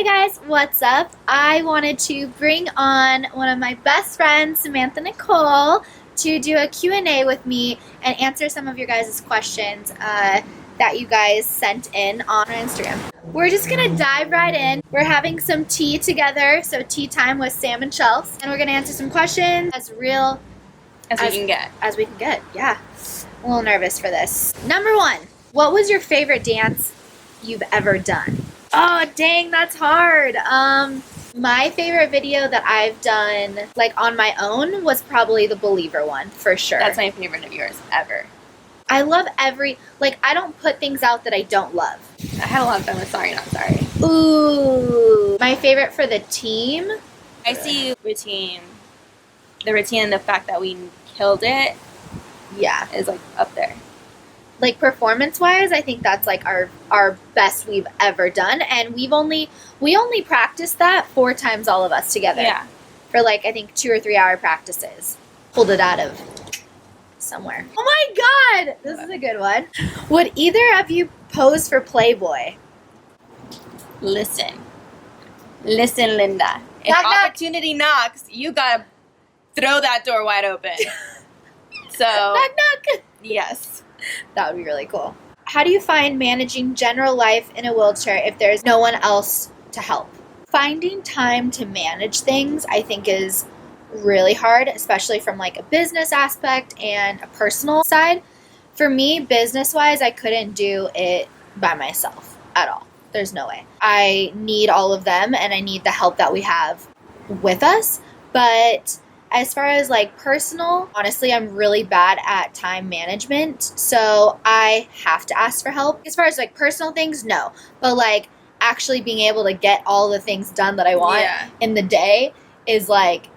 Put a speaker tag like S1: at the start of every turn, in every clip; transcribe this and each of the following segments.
S1: Hey guys, what's up? I wanted to bring on one of my best friends, Samantha Nicole, to do a Q&A with me and answer some of your guys' questions that you guys sent in on our Instagram. We're just gonna dive right in. We're having some tea together, so tea time with Sam and Chelsea, and we're gonna answer some questions as real
S2: as we can get.
S1: As we can get, yeah. I'm a little nervous for this. Number one, what was your favorite dance you've ever done? Oh, dang, that's hard. My favorite video that I've done, like, on my own was probably the Believer one, for sure.
S2: That's my favorite of yours, ever.
S1: I love I don't put things out that I don't love.
S2: I had a lot of fun with Sorry Not Sorry.
S1: Ooh. My favorite for the team?
S2: I see routine. The routine and the fact that we killed it,
S1: yeah,
S2: is, like, up there.
S1: Like, performance-wise, I think that's, like, our best we've ever done. And we only practiced that 4 times, all of us together.
S2: Yeah.
S1: For, like, I think 2 or 3 hour practices. Pulled it out of somewhere. Oh, my God! This is a good one. Would either of you pose for Playboy?
S2: Listen, Linda. If
S1: Knock, knock.
S2: opportunity knocks, you gotta throw that door wide open. So,
S1: Knock, knock!
S2: yes.
S1: That would be really cool. How do you find managing general life in a wheelchair if there's no one else to help? Finding time to manage things, I think, is really hard, especially from, like, a business aspect and a personal side. For me, business-wise, I couldn't do it by myself at all. There's no way. I need all of them, and I need the help that we have with us. But as far as, like, personal, honestly, I'm really bad at time management, so I have to ask for help. As far as, like, personal things, no. But, like, actually being able to get all the things done that I want in the day is, like,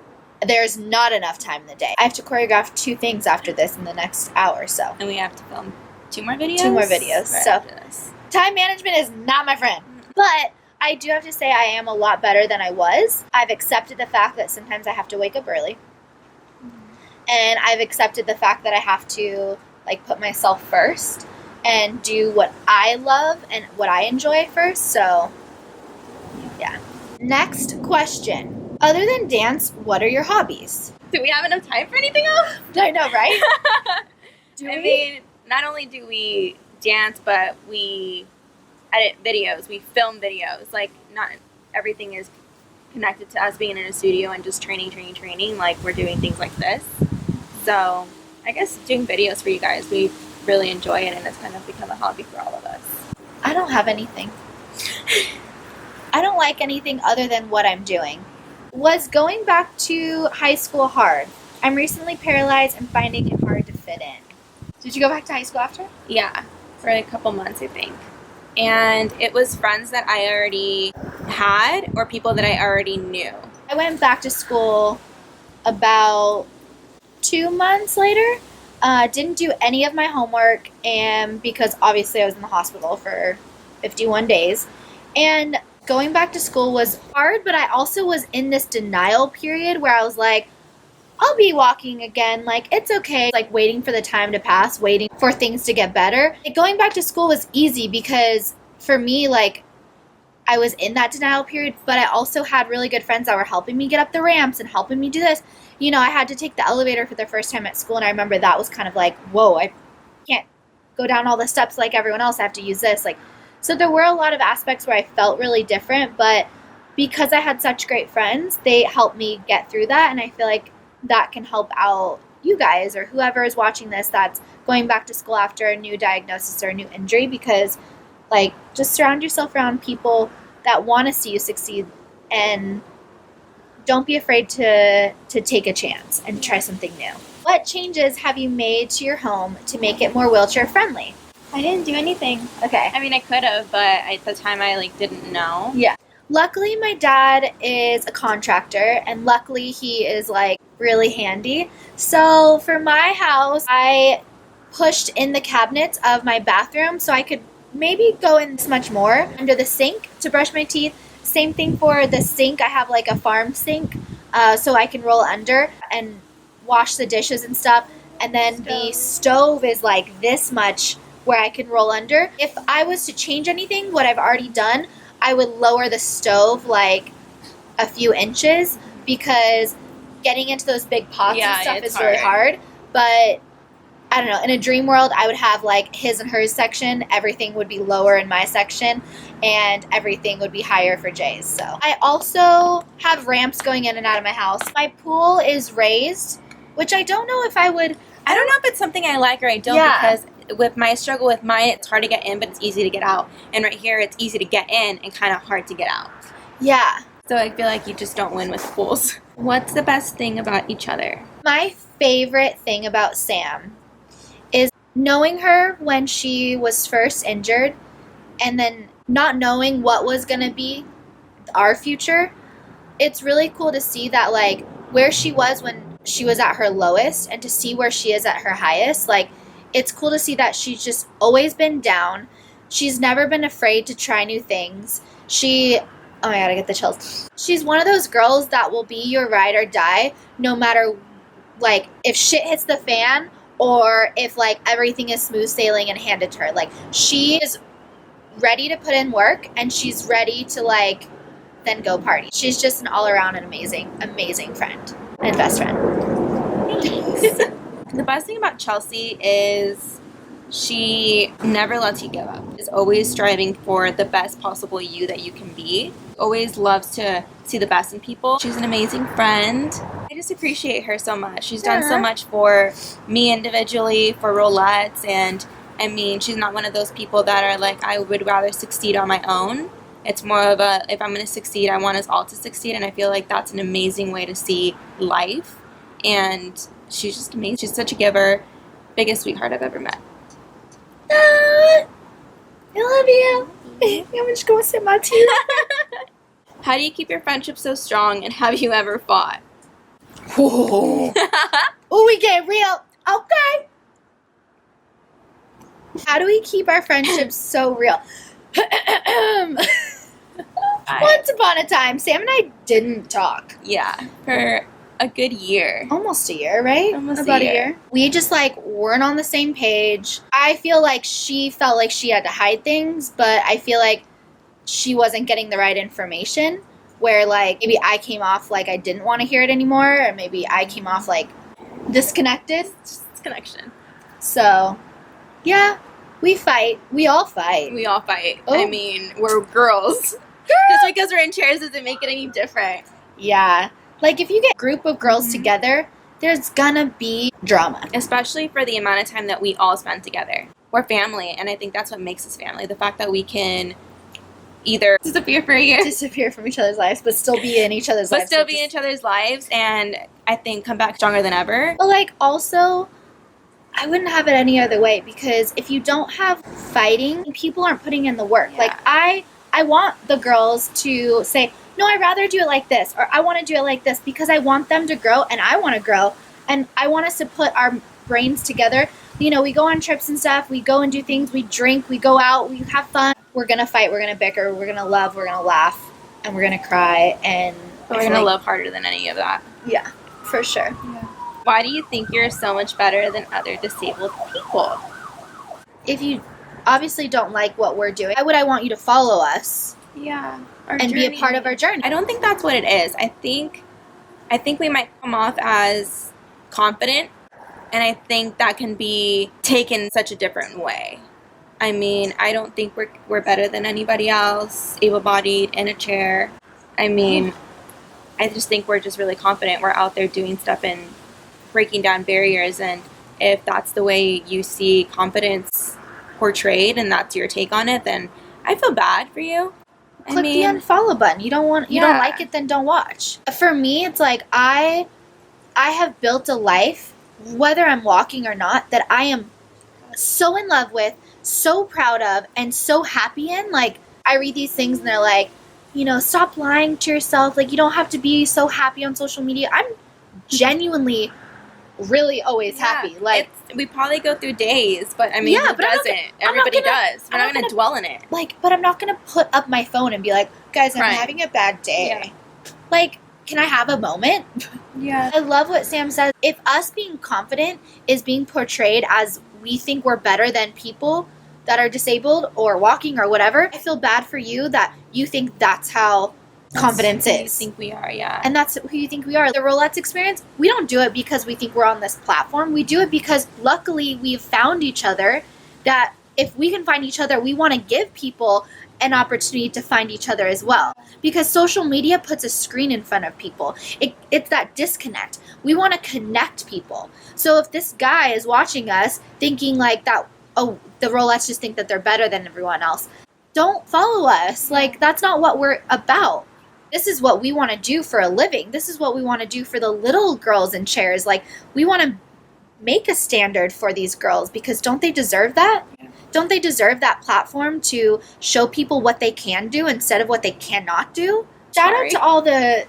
S1: there's not enough time in the day. I have to choreograph 2 things after this in the next hour, so.
S2: And we have to film 2 more videos?
S1: 2 more videos,
S2: right
S1: so.
S2: After this.
S1: Time management is not my friend. But I do have to say I am a lot better than I was. I've accepted the fact that sometimes I have to wake up early. And I've accepted the fact that I have to, like, put myself first and do what I love and what I enjoy first. So, yeah. Next question. Other than dance, what are your hobbies?
S2: Do we have enough time for anything else?
S1: I know, right?
S2: I mean, not only do we dance, but we edit videos, we film videos. Like, not everything is connected to us being in a studio and just training. Like, we're doing things like this. So, I guess doing videos for you guys, we really enjoy it, and it's kind of become a hobby for all of us.
S1: I don't have anything. I don't like anything other than what I'm doing. Was going back to high school hard? I'm recently paralyzed and finding it hard to fit in. Did you go back to high school after?
S2: Yeah, for a couple months, I think. And it was friends that I already had or people that I already knew.
S1: I went back to school about 2 months later. Didn't do any of my homework, and because obviously I was in the hospital for 51 days. And going back to school was hard, but I also was in this denial period where I was like, I'll be walking again. Like, it's okay. Like, waiting for the time to pass, waiting for things to get better. Like, going back to school was easy because for me, like, I was in that denial period, but I also had really good friends that were helping me get up the ramps and helping me do this. You know, I had to take the elevator for the first time at school, and I remember that was kind of like, whoa, I can't go down all the steps like everyone else. I have to use this. Like, so there were a lot of aspects where I felt really different, but because I had such great friends, they helped me get through that, and I feel like that can help out you guys or whoever is watching this that's going back to school after a new diagnosis or a new injury, because, like, just surround yourself around people that want to see you succeed, and don't be afraid to take a chance and try something new. What changes have you made to your home to make it more wheelchair friendly?
S2: I didn't do anything.
S1: Okay.
S2: I mean, I could have, but at the time I, like, didn't know.
S1: Yeah. Luckily, my dad is a contractor, and luckily he is, like, really handy. So for my house, I pushed in the cabinets of my bathroom so I could maybe go in this much more under the sink to brush my teeth. Same thing for the sink. I have, like, a farm sink so I can roll under and wash the dishes and stuff. And then the stove is, like, this much where I can roll under. If I was to change anything, what I've already done, I would lower the stove like a few inches because getting into those big pots and stuff is really hard. But I don't know, in a dream world, I would have like his and hers section. Everything would be lower in my section, and everything would be higher for Jay's. So I also have ramps going in and out of my house. My pool is raised, which I don't know if I would.
S2: I don't know if it's something I like or I don't, because with my struggle with mine, it's hard to get in, but it's easy to get out. And right here, it's easy to get in and kind of hard to get out.
S1: Yeah.
S2: So I feel like you just don't win with pools. What's the best thing about each other?
S1: My favorite thing about Sam is knowing her when she was first injured and then not knowing what was going to be our future. It's really cool to see that, like, where she was when she was at her lowest and to see where she is at her highest. Like, it's cool to see that she's just always been down. She's never been afraid to try new things. Oh my god, I get the chills. She's one of those girls that will be your ride or die no matter, like, if shit hits the fan or if, like, everything is smooth sailing and handed to her. Like, she is ready to put in work and she's ready to, like, then go party. She's just an all-around and amazing friend and best friend.
S2: Thanks. The best thing about Chelsie is she never lets you give up. Is always striving for the best possible you that you can be. Always loves to see the best in people. She's an amazing friend. I just appreciate her so much. She's done so much for me individually, for Rolettes, and I mean, she's not one of those people that are like, I would rather succeed on my own. It's more of a, if I'm going to succeed, I want us all to succeed, and I feel like that's an amazing way to see life, and she's just amazing. She's such a giver. Biggest sweetheart I've ever met.
S1: I love you. I'm just going to sip my tea.
S2: How do you keep your friendship so strong, and have you ever fought?
S1: Oh, we get real. Okay. How do we keep our friendships so real? Once upon a time, Sam and I didn't talk.
S2: Yeah, for a good year.
S1: Almost a year, right?
S2: Almost
S1: About
S2: a
S1: a year. We just, like, weren't on the same page. I feel like she felt like she had to hide things, but I feel like she wasn't getting the right information, where, like, maybe I came off like I didn't want to hear it anymore, or maybe I came off, like, disconnected.
S2: Disconnection.
S1: So, yeah, we fight. We all fight.
S2: We all fight.
S1: Oh.
S2: I mean, we're girls. Just because we're in chairs doesn't make it any different.
S1: Yeah. Like, if you get a group of girls together, there's gonna be drama.
S2: Especially for the amount of time that we all spend together. We're family, and I think that's what makes us family. The fact that we can either disappear for a year.
S1: Disappear from each other's lives, but still be in each other's lives.
S2: But still be in each other's lives, and I think come back stronger than ever.
S1: But, like, also, I wouldn't have it any other way, because if you don't have fighting, people aren't putting in the work.
S2: Yeah.
S1: Like, I want the girls to say, no, I'd rather do it like this, or I want to do it like this, because I want them to grow, and I want to grow, and I want us to put our brains together. You know, we go on trips and stuff, we go and do things, we drink, we go out, we have fun. We're going to fight, we're going to bicker, we're going to love, we're going to laugh, and we're going to cry, and
S2: But we're going to love harder than any of that.
S1: Yeah, for sure.
S2: Yeah. Why do you think you're so much better than other disabled people?
S1: If you obviously don't like what we're doing, why would I want you to follow us?
S2: Yeah.
S1: And be a part of our journey?
S2: I don't think that's what it is. I think we might come off as confident, and I think that can be taken such a different way. I mean, I don't think we're better than anybody else, able-bodied, in a chair. I mean, I just think we're just really confident. We're out there doing stuff and breaking down barriers, and if that's the way you see confidence portrayed and that's your take on it, then I feel bad for you.
S1: Click the unfollow button. You don't like it, then don't watch. For me, it's like I have built a life, whether I'm walking or not, that I am so in love with, so proud of, and so happy in. Like, I read these things and they're like, you know, stop lying to yourself. Like, you don't have to be so happy on social media. I'm genuinely really always happy. Like,
S2: we probably go through days, but I mean, who doesn't? Everybody does. We're not going to dwell in it.
S1: Like, but I'm not going to put up my phone and be like, guys, I'm having a bad day. Yeah. Like, can I have a moment?
S2: Yeah.
S1: I love what Sam says. If us being confident is being portrayed as we think we're better than people, that are disabled or walking or whatever, I feel bad for you that you think that's how confidence
S2: That's who
S1: is.
S2: you think we are, yeah.
S1: And that's who you think we are. The roulette experience, we don't do it because we think we're on this platform. We do it because luckily we've found each other, that if we can find each other, we want to give people an opportunity to find each other as well. Because social media puts a screen in front of people. It's that disconnect. We want to connect people. So if this guy is watching us thinking like that, oh, the roulettes just think that they're better than everyone else, don't follow us. Like, that's not what we're about. This is what we want to do for a living. This is what we want to do for the little girls in chairs. Like, we want to make a standard for these girls, because don't they deserve that?
S2: Yeah.
S1: Don't they deserve that platform to show people what they can do instead of what they cannot do? Shout out to all the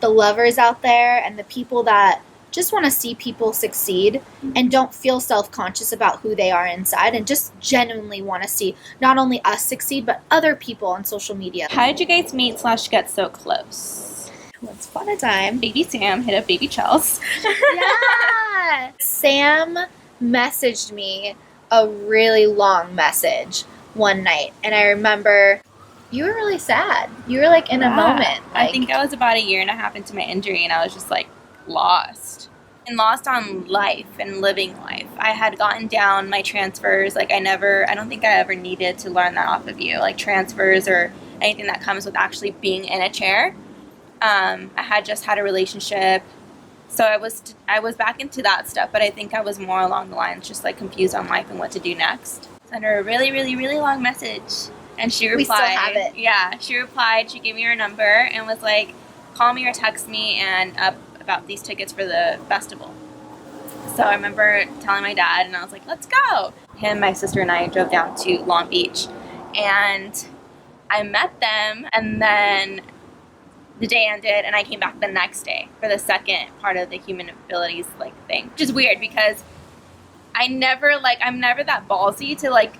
S1: the lovers out there and the people that just want to see people succeed and don't feel self-conscious about who they are inside, and just genuinely want to see not only us succeed but other people on social media.
S2: How did you guys meet / get so close?
S1: Once upon a time,
S2: Baby Sam hit up Baby Chelsie.
S1: yeah, Sam messaged me a really long message one night, and I remember you were really sad. You were like in a moment.
S2: I think I was about 1.5 years into my injury, and I was just like lost. And lost on life and living life. I had gotten down my transfers. Like, I don't think I ever needed to learn that off of you. Like, transfers or anything that comes with actually being in a chair. I had just had a relationship. So I was back into that stuff, but I think I was more along the lines just like confused on life and what to do next. Sent her a really, really, really long message. And she replied.
S1: We still have it.
S2: Yeah, she replied. She gave me her number and was like, call me or text me and about these tickets for the festival. So I remember telling my dad, and I was like, let's go. Him, my sister, and I drove down to Long Beach, and I met them, and then the day ended, and I came back the next day for the second part of the human abilities thing, which is weird because I'm never that ballsy to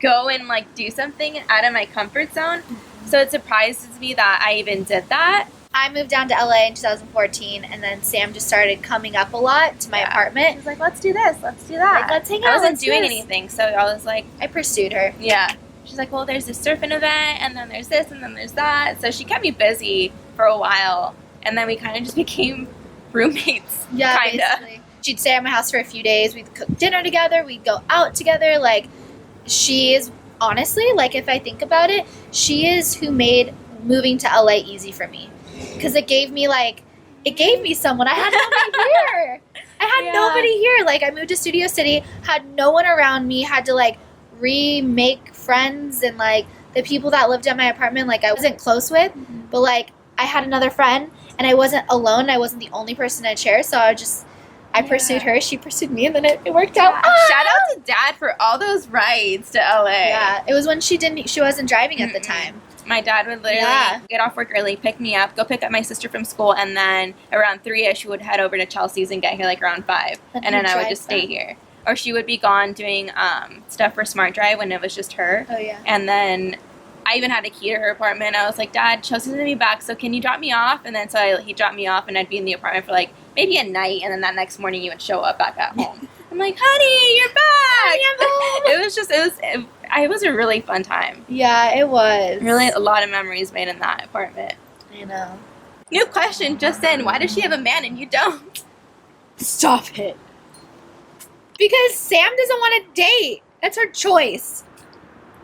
S2: go and do something out of my comfort zone. So it surprises me that I even did that.
S1: I moved down to LA in 2014, and then Sam just started coming up a lot to my apartment.
S2: She was like, let's do this, let's do that.
S1: Like, let's hang out.
S2: I wasn't doing anything, so I was like...
S1: I pursued her.
S2: Yeah. She's like, well, there's this surfing event, and then there's this, and then there's that. So she kept me busy for a while, and then we kind of just became roommates.
S1: Yeah,
S2: kinda.
S1: basically. She'd stay at my house for a few days. We'd cook dinner together. We'd go out together. She is, honestly, if I think about it, she is who made moving to LA easy for me. Because it gave me someone. I had nobody here. I had nobody here. I moved to Studio City, had no one around me, had to remake friends, and the people that lived at my apartment, I wasn't close with, but I had another friend, and I wasn't alone. I wasn't the only person in a chair, so I pursued her, she pursued me, and then it worked out.
S2: Shout out to Dad for all those rides to LA.
S1: Yeah, it was when she wasn't driving at the time.
S2: My dad would literally get off work early, pick me up, go pick up my sister from school, and then around 3-ish we would head over to Chelsea's and get here around 5. And then I would just stay here. Or she would be gone doing stuff for Smart Drive when it was just her.
S1: Oh, yeah.
S2: And then I even had a key to her apartment. I was like, Dad, Chelsea's going to be back, so can you drop me off? And then he dropped me off, and I'd be in the apartment for maybe a night, and then that next morning you would show up back at home. I'm like, honey, you're back! It was a really fun time.
S1: Yeah, it was.
S2: Really a lot of memories made in that apartment.
S1: I know.
S2: New question just in. Why does she have a man and you don't?
S1: Stop it. Because Sam doesn't want to date. That's her choice.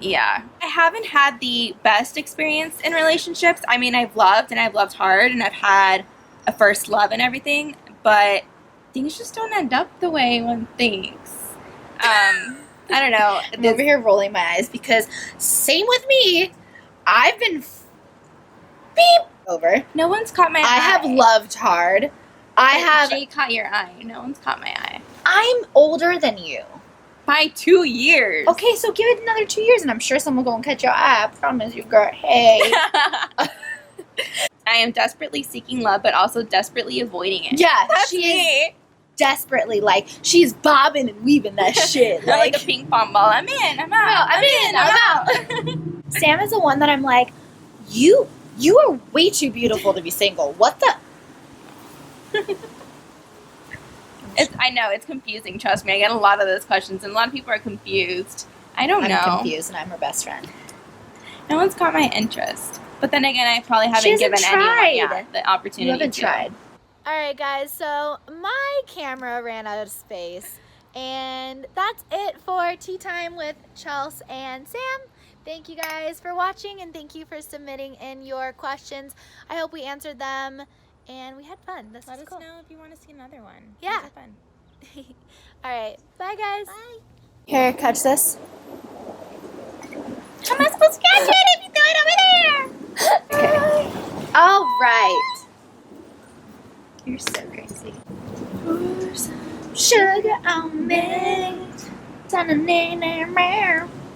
S2: Yeah. I haven't had the best experience in relationships. I mean, I've loved hard, and I've had a first love and everything, but things just don't end up the way one thinks. I don't know.
S1: I'm over here rolling my eyes because same with me. I've been beep over.
S2: No one's caught my eye.
S1: I have loved hard.
S2: Jay caught your eye. No one's caught my eye.
S1: I'm older than you.
S2: By 2 years.
S1: Okay, so give it another 2 years, and I'm sure someone will go and catch your eye. I promise you, girl. Hey.
S2: I am desperately seeking love, but also desperately avoiding it.
S1: Yeah,
S2: That's
S1: she
S2: me.
S1: is desperately she's bobbing and weaving that shit.
S2: Like a ping pong ball. I'm in. I'm out.
S1: I'm out. Sam is the one that I'm like, you are way too beautiful to be single. What the?
S2: I know, it's confusing, trust me. I get a lot of those questions, and a lot of people are confused. I don't
S1: I'm
S2: know.
S1: confused, and I'm her best friend.
S2: No one's caught my interest. But then again, I probably
S1: She
S2: haven't
S1: hasn't
S2: given anyone
S1: tried.
S2: the opportunity
S1: You haven't
S2: to.
S1: tried. All right, guys. So my camera ran out of space, and that's it for Tea Time with Chelsea and Sam. Thank you guys for watching, and thank you for submitting in your questions. I hope we answered them, and we had fun. This was cool.
S2: Let us know if you want to see another one.
S1: Yeah.
S2: These are fun.
S1: All right. Bye, guys. Bye. Here, catch this.
S2: How am I supposed to catch it if you throw it over there?
S1: Okay. All right. You're so crazy. Pour some sugar on me.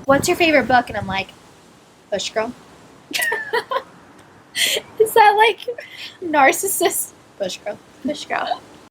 S1: What's your favorite book? And I'm like, Push Girl. Is that like narcissist? Push Girl.
S2: Push girl.